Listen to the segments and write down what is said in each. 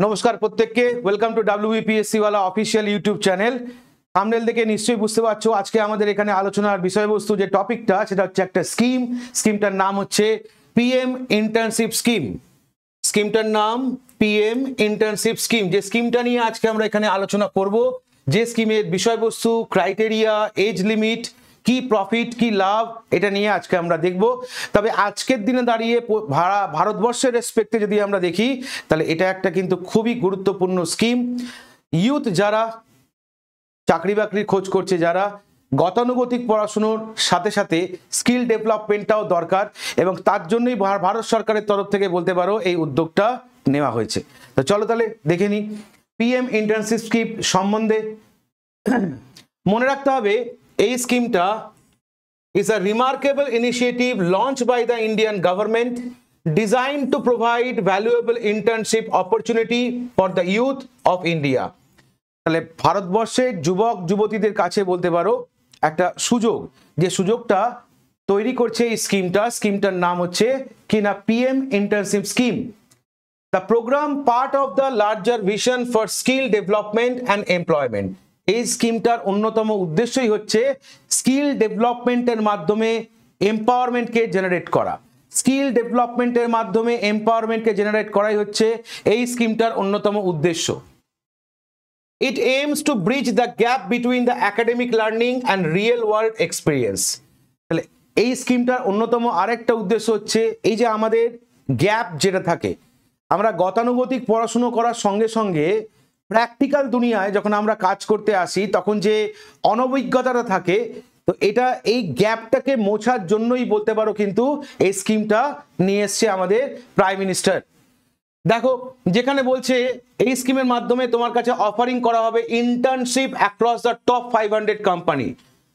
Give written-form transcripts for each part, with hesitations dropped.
নমস্কার প্রত্যেককে, welcome to WBPSC ওয়ালা অফিসিয়াল ইউটিউব চ্যানেল। থাম্বনেল দেখে নিশ্চয়ই বুঝতে পারছো আজকে আমাদের এখানে আলোচনার বিষয়বস্তু যে টপিকটা সেটা হচ্ছে একটা স্কিমটার নাম হচ্ছে PM ইন্টার্নশিপ স্কিম। স্কিমটার নাম PM ইন্টার্নশিপ স্কিম। যে স্কিমটা নিয়ে আজকে আমরা এখানে আলোচনা করব, যে স্কিমের বিষয়বস্তু, ক্রাইটেরিয়া, এজ লিমিট, কি প্রফিট কি লাভ, এটা নিয়ে আজকে আমরা দেখব। তবে আজকের দিনে দাঁড়িয়ে ভারতবর্ষের রেসপেক্টে যদি আমরা দেখি তাহলে এটা একটা কিন্তু খুবই গুরুত্বপূর্ণ স্কিম। ইউথ যারা চাকরি বাকরির খোঁজ করছে, যারা গতানুগতিক পড়াশুনোর সাথে সাথে স্কিল ডেভেলপমেন্টটাও দরকার, এবং তার জন্যই ভারত সরকারের তরফ থেকে বলতে পারো এই উদ্যোগটা নেওয়া হয়েছে। তো চলো তাহলে দেখে নিই PM ইন্টার্নশিপ স্কিম সম্বন্ধে। মনে রাখতে হবে এই স্কিমটা is a remarkable initiative launched by the Indian government designed to provide valuable internship opportunity for the youth of India। তাহলে ভারতবর্ষের যুবক যুবতীদের কাছে বলতে পারো একটা সুযোগ, যে সুযোগটা তৈরি করছে এই স্কিমটার নাম হচ্ছে কিনা PM internship scheme. The program part of the larger vision for skill development and employment। এই স্কিমটার অন্যতম উদ্দেশ্যই হচ্ছে স্কিল ডেভেলপমেন্টের মাধ্যমে এম্পাওয়ারমেন্টকে জেনারেট করা। স্কিল ডেভেলপমেন্টের মাধ্যমে এম্পাওয়ারমেন্টকে জেনারেট করাই হচ্ছে এই স্কিমটার অন্যতম উদ্দেশ্য। It aims to bridge the gap between the academic learning and real world experience। তাহলে এই স্কিমটার অন্যতম আরেকটা উদ্দেশ্য হচ্ছে এই যে আমাদের গ্যাপ যেটা থাকে, আমরা গতানুগতিক পড়াশুনো করার সঙ্গে সঙ্গে প্র্যাকটিক্যাল দুনিয়ায় যখন আমরা কাজ করতে আসি তখন যে অনভিজ্ঞতাটা থাকে, তো এটা এই গ্যাপটাকে মোছার জন্যই বলতে পারো কিন্তু এই স্কিমটা নিয়ে এসছে আমাদের প্রাইম মিনিস্টার। দেখো যেখানে বলছে এই স্কিমের মাধ্যমে তোমার কাছে অফারিং করা হবে internship across the top 500 company.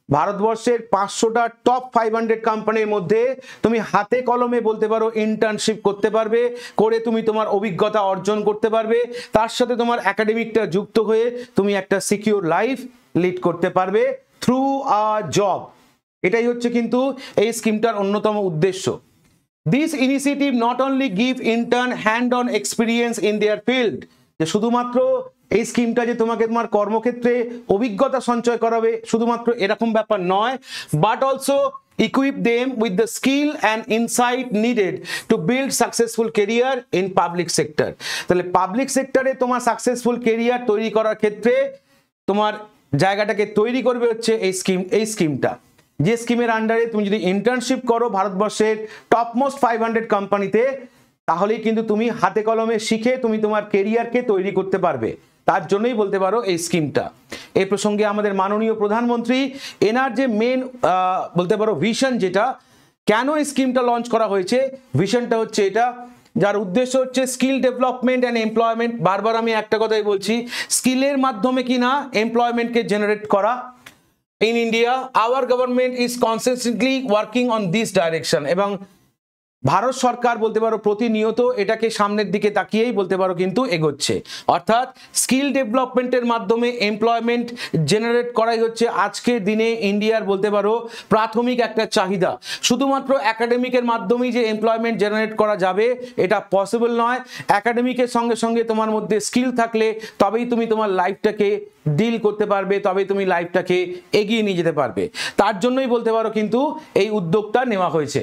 ভারতবর্ষের 500টা টপ 500 কোম্পানির মধ্যে তুমি হাতে কলমে বলতে পারো ইন্টার্নশিপ করতে পারবে, করে তুমি তোমার অভিজ্ঞতা অর্জন করতে পারবে, তার সাথে তোমার একাডেমিকটা যুক্ত হয়ে তুমি একটা সিকিউর লাইফ লিড করতে পারবে থ্রু আ জব। এটাই হচ্ছে কিন্তু এই স্কিমটার অন্যতম উদ্দেশ্য। This initiative not only give intern hand-on experience in their field, যে শুধুমাত্র এই স্কিমটা যে তোমাকে তোমার কর্মক্ষেত্রে অভিজ্ঞতা সঞ্চয় করাবে শুধুমাত্র এরকম ব্যাপার নয়, but also equip them with the skill and insight needed to build successful career in public sector। তাহলে পাবলিক সেক্টরে তোমার সাকসেসফুল কেরিয়ার তৈরি করার ক্ষেত্রে তোমার জায়গাটাকে তৈরি করবে হচ্ছে এই স্কিমটা। যে স্কিমের আন্ডারে তুমি যদি ইন্টার্নশিপ করো ভারতবর্ষের টপমোস্ট 500 কোম্পানিতে, তাহলেই কিন্তু তুমি হাতে কলমে শিখে তুমি তোমার কেরিয়ারকে তৈরি করতে পারবে। তার জন্যই বলতে পারো এই স্কিমটা। এই প্রসঙ্গে আমাদের মাননীয় প্রধানমন্ত্রী এনার যে মেন বলতে পারো ভিশন, যেটা কেন এই স্কিমটা লঞ্চ করা হয়েছে, ভিশনটা হচ্ছে এটা, যার উদ্দেশ্য হচ্ছে স্কিল ডেভেলপমেন্ট অ্যান্ড এমপ্লয়মেন্ট। বারবার আমি একটা কথাই বলছি, স্কিলের মাধ্যমে কিনা এমপ্লয়মেন্টকে জেনারেট করা। In India, our government is consistently working on this direction, এবং ভারত সরকার বলতে পারো প্রতিনিয়ত এটাকে সামনের দিকে তাকিয়েই বলতে পারো কিন্তু এগোচ্ছে। অর্থাৎ স্কিল ডেভেলপমেন্টের মাধ্যমে এমপ্লয়মেন্ট জেনারেট করাই হচ্ছে আজকের দিনে ইন্ডিয়ার বলতে পারো প্রাথমিক একটা চাহিদা। শুধুমাত্র একাডেমিকের মাধ্যমেই যে এমপ্লয়মেন্ট জেনারেট করা যাবে এটা পসিবল নয়। একাডেমিকের সঙ্গে সঙ্গে তোমার মধ্যে স্কিল থাকলে তবেই তুমি তোমার লাইফটাকে ডিল করতে পারবে, তবেই তুমি লাইফটাকে এগিয়ে নিয়ে যেতে পারবে। তার জন্যই বলতে পারো কিন্তু এই উদ্যোগটা নেওয়া হয়েছে।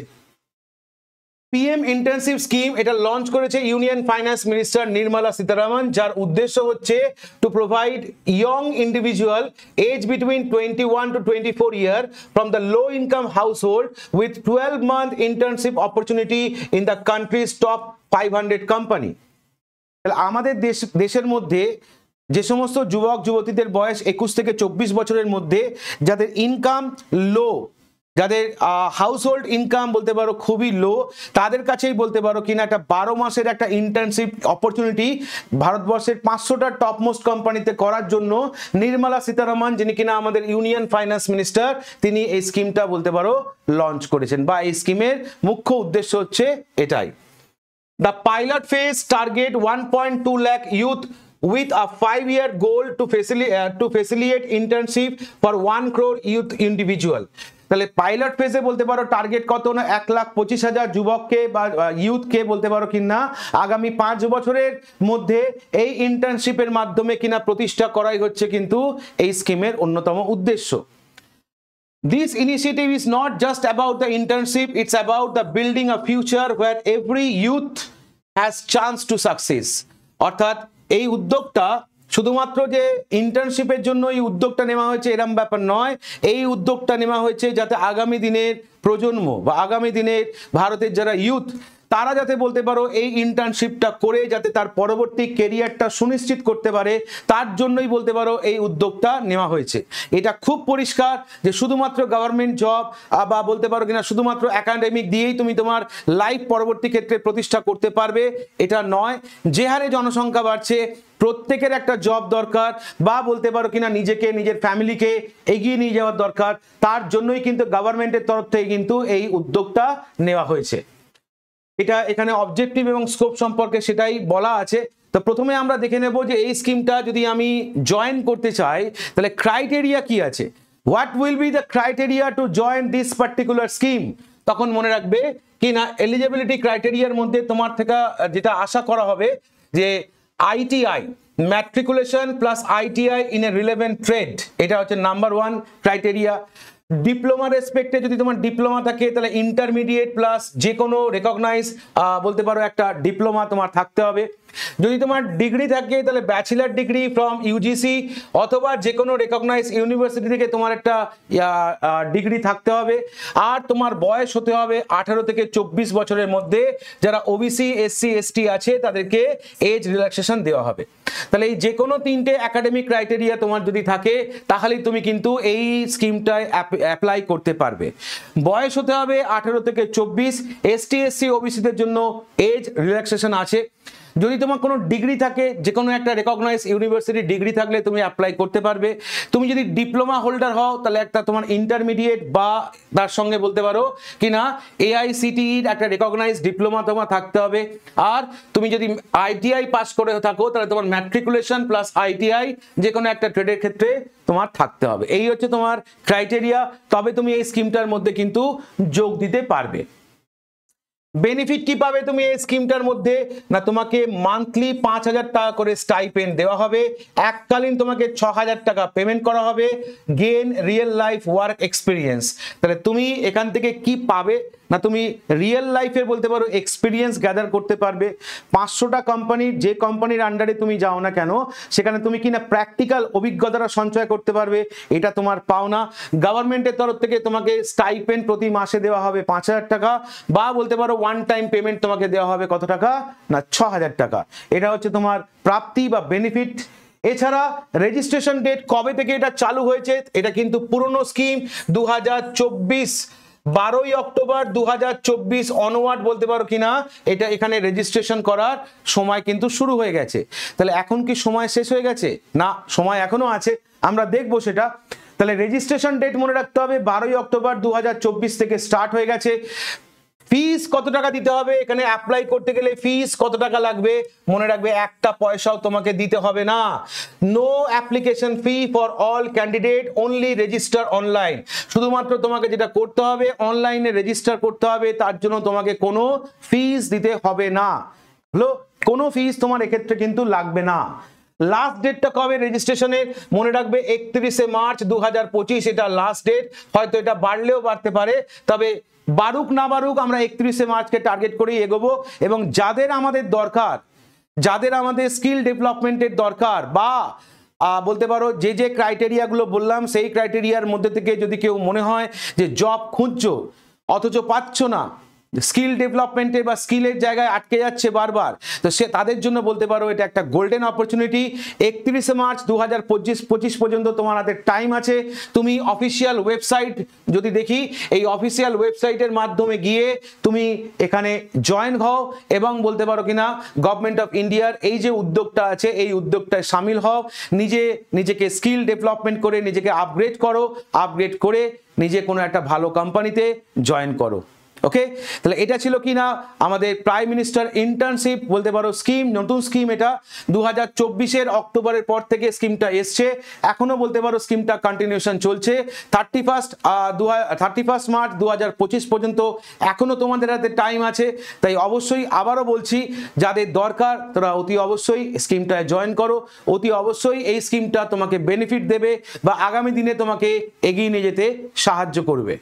PM ইন্টার্নশিপ স্কিম এটা লঞ্চ করেছে union finance minister Nirmala Sitharaman, যার উদ্দেশ্য হচ্ছে to provide young individual age between 21 to 24 year from the low income household with 12-month internship opportunity in the country's top 500 company. আমাদের দেশের মধ্যে যে সমস্ত যুবক যুবতীদের বয়স 21 থেকে 24 বছরের মধ্যে, যাদের ইনকাম লো, যাদের হাউসহোল্ড ইনকাম বলতে পারো খুবই লো, তাদের কাছেই বলতে পারো কিনা একটা 12 মাসের একটা ইন্টার্নশিপ অপরচুনিটি ভারতবর্ষের 500টা টপমোস্ট কোম্পানিতে করার জন্য নির্মলা সীতারামন, যিনি কিনা আমাদের ইউনিয়ন ফাইন্যান্স মিনিস্টার, তিনি এই স্কিমটা বলতে পারো লঞ্চ করেছেন, বা এই স্কিমের মুখ্য উদ্দেশ্য হচ্ছে এটাই। The pilot phase target 1.2 lakh youth with a 5-year goal to facilitate internship for 1 crore youth individual। তাহলে পাইলট ফেজে বলতে পারো টার্গেট কত না 1,25,000 যুবককে বা ইউথকে বলতে পারো কিনা আগামী 5 বছরের মধ্যে এই ইন্টার্নশিপের মাধ্যমে কিনা প্রতিষ্ঠা করাই হচ্ছে কিন্তু এই স্কিমের অন্যতম উদ্দেশ্য। This initiative is not just about the internship, it's about the building a future where every youth has chance to success. অর্থাৎ এই উদ্যোগটা শুধুমাত্র যে ইন্টার্নশিপের জন্য এই উদ্যোগটা নেওয়া হয়েছে এরম ব্যাপার নয়, এই উদ্যোগটা নেওয়া হয়েছে যাতে আগামী দিনের প্রজন্ম বা আগামী দিনের ভারতের যারা ইউথ তারা যাতে বলতে পারো এই ইন্টার্নশিপটা করে যাতে তার পরবর্তী কেরিয়ারটা সুনিশ্চিত করতে পারে, তার জন্যই বলতে পারো এই উদ্যোগটা নেওয়া হয়েছে। এটা খুব পরিষ্কার যে শুধুমাত্র গভর্নমেন্ট জব বা বলতে পারো কিনা শুধুমাত্র একাডেমিক দিয়েই তুমি তোমার লাইফ পরবর্তী ক্ষেত্রে প্রতিষ্ঠা করতে পারবে এটা নয়। যে হারে জনসংখ্যা বাড়ছে প্রত্যেকের একটা জব দরকার বা বলতে পারো কিনা নিজেকে নিজের ফ্যামিলিকে এগিয়ে নিয়ে যাওয়ার দরকার, তার জন্যই কিন্তু গভর্নমেন্টের তরফ থেকে কিন্তু এই উদ্যোগটা নেওয়া হয়েছে। এটা এখানে অবজেক্টিভ এবং স্কোপ সম্পর্কে সেটাই বলা আছে। তো প্রথমে আমরা দেখে নেব যে এই স্কিমটা যদি আমি জয়েন করতে চাই তাহলে ক্রাইটেরিয়া কি আছে, what will be the criteria to join this particular scheme. তখন মনে রাখবে কি না এলিজিবিলিটি ক্রাইটেরিয়ার মধ্যে তোমার থেকে যেটা আশা করা হবে যে ITI matriculation plus ITI in a relevant trade, এটা হচ্ছে নাম্বার 1 ক্রাইটেরিয়া। ডিপ্লোমা রেসপেক্টে যদি তোমার ডিপ্লোমা থাকে তাহলে ইন্টারমিডিয়েট প্লাস যে কোনো রেকগনাইজ বলতে পারো একটা ডিপ্লোমা তোমার থাকতে হবে। যদি তোমার ডিগ্রি থাকে তাহলে ব্যাচেলার ডিগ্রি ফ্রম ইউজিসি অথবা যে কোনো রেকগনাইজ ইউনিভার্সিটি থেকে তোমার একটা ডিগ্রি থাকতে হবে। আর তোমার বয়স হতে হবে 18 থেকে 24 বছরের মধ্যে। যারা ওবিসি এসসি এসটি আছে তাদেরকে এজ রিল্যাক্সেশন দেওয়া হবে। তাহলে এই যে কোনো 3টে একাডেমিক ক্রাইটেরিয়া তোমার যদি থাকে তাহলেই তুমি কিন্তু এই স্কিমটায় অ্যাপ্লাই করতে পারবে। বয়স হতে হবে 18 থেকে 24, এসটি এসসি ওবিসিদের জন্য এজ রিল্যাক্সেশন আছে। যদি তোমার কোনো ডিগ্রি থাকে যে কোনো একটা রেকগনাইজ ইউনিভার্সিটি ডিগ্রি থাকলে তুমি অ্যাপ্লাই করতে পারবে। তুমি যদি ডিপ্লোমা হোল্ডার হও তাহলে একটা তোমার ইন্টারমিডিয়েট বা তার সঙ্গে বলতে পারো কিনা এআইসিটিইর একটা রেকগনাইজ ডিপ্লোমা তোমার থাকতে হবে। আর তুমি যদি আইটিআই পাস করে থাকো তাহলে তোমার ম্যাট্রিকুলেশন প্লাস আইটিআই যে কোনো একটা ট্রেডের ক্ষেত্রে তোমার থাকতে হবে। এই হচ্ছে তোমার ক্রাইটেরিয়া, তবে তুমি এই স্কিমটার মধ্যে কিন্তু যোগ দিতে পারবে। বেনিফিট কি পাবে তুমি এই স্কিমটার মধ্যে না, তোমাকে মান্থলি 5,000 টাকা করে স্টাইপেন্ড দেওয়া হবে, এককালীন তোমাকে 6,000 টাকা পেমেন্ট করা হবে। Gain real life work experience, তাহলে তুমি এখান থেকে কি পাবে না, তুমি রিয়েল লাইফে বলতে পারো এক্সপিরিয়েন্স গ্যাদার করতে পারবে। 500টা কোম্পানির যে কোম্পানির আন্ডারে তুমি যাও না কেন সেখানে তুমি কিনা প্র্যাকটিক্যাল অভিজ্ঞতাটা সঞ্চয় করতে পারবে, এটা তোমার পাওনা। গভর্নমেন্টের তরফ থেকে তোমাকে স্টাইপেন্ড প্রতি মাসে দেওয়া হবে 5,000 টাকা বা বলতে পারো ওয়ান টাইম পেমেন্ট তোমাকে দেওয়া হবে কত টাকা না 6,000 টাকা। এটা হচ্ছে তোমার প্রাপ্তি বা বেনিফিট। এছাড়া রেজিস্ট্রেশন ডেট কবে থেকে এটা চালু হয়েছে, এটা কিন্তু পুরনো স্কিম 2024 12ই অক্টোবর 2024 অনওয়ার্ড বলতে পারো কিনা এটা এখানে রেজিস্ট্রেশন করার সময় কিন্তু শুরু হয়ে গেছে। তাহলে এখন কি সময় শেষ হয়ে গেছে না, সময় এখনো আছে, আমরা দেখবো সেটা। তাহলে রেজিস্ট্রেশন ডেট মনে রাখতে হবে 12ই অক্টোবর 2024 থেকে স্টার্ট হয়ে গেছে। ফিস কত টাকা দিতে হবে, এখানে অ্যাপ্লাই করতে গেলে ফিস কত টাকা লাগবে মনে রাখবে, একটা পয়সাও তোমাকে দিতে হবে না। No application fee for all candidate, only register online. শুধুমাত্র তোমাকে যেটা করতে হবে অনলাইনে রেজিস্টার করতে হবে, তার জন্য তোমাকে কোনো ফিস দিতে হবে না। হলো, কোনো ফিস তোমার এক্ষেত্রে কিন্তু লাগবে না। লাস্ট ডেটটা কবে রেজিস্ট্রেশনের মনে রাখবে 31শে মার্চ 2025 এটা লাস্ট ডেট। হয়তো এটা বাড়লেও বাড়তে পারে, তবে বাড়ুক না বাড়ুক আমরা 31শে মার্চকে টার্গেট করেই এগোবো। এবং যাদের আমাদের দরকার, যাদের আমাদের স্কিল ডেভেলপমেন্টের দরকার বা বলতে পারো যে যে ক্রাইটেরিয়াগুলো বললাম সেই ক্রাইটেরিয়ার মধ্যে থেকে যদি কেউ মনে হয় যে জব খুঁজছো অথচ পাচ্ছ না, স্কিল ডেভেলপমেন্টে বা স্কিলের জায়গায় আটকে যাচ্ছে বারবার, তো সে তাদের জন্য বলতে পারো এটা একটা গোল্ডেন অপরচুনিটি। 31শে মার্চ 2025 পর্যন্ত তোমার হাতে টাইম আছে। তুমি অফিসিয়াল ওয়েবসাইট যদি দেখি, এই অফিসিয়াল ওয়েবসাইটের মাধ্যমে গিয়ে তুমি এখানে জয়েন হও এবং বলতে পারো কিনা গভর্নমেন্ট অফ ইন্ডিয়ার এই যে উদ্যোগটা আছে এই উদ্যোগটায় সামিল হও। নিজেকে স্কিল ডেভেলপমেন্ট করে নিজেকে আপগ্রেড করো, আপগ্রেড করে নিজে কোনো একটা ভালো কোম্পানিতে জয়েন করো। ওকে, তাহলে এটা ছিল কি না আমাদের প্রাইম মিনিস্টার ইন্টার্নশিপ বলতে পারো স্কিম, নতুন স্কিম এটা 2024-এর অক্টোবরের পর থেকে স্কিমটা এসছে, এখনো বলতে পারো স্কিমটা কন্টিনিউশন চলছে 31 মার্চ 2025 পর্যন্ত এখনো তোমাদের হাতে টাইম আছে। তাই অবশ্যই আবারও বলছি, যাদের দরকার তারা অতি অবশ্যই স্কিমটায় জয়েন করো, অতি অবশ্যই এই স্কিমটা তোমাকে বেনিফিট দেবে বা আগামী দিনে তোমাকে এগিয়ে নিয়ে যেতে সাহায্য করবে।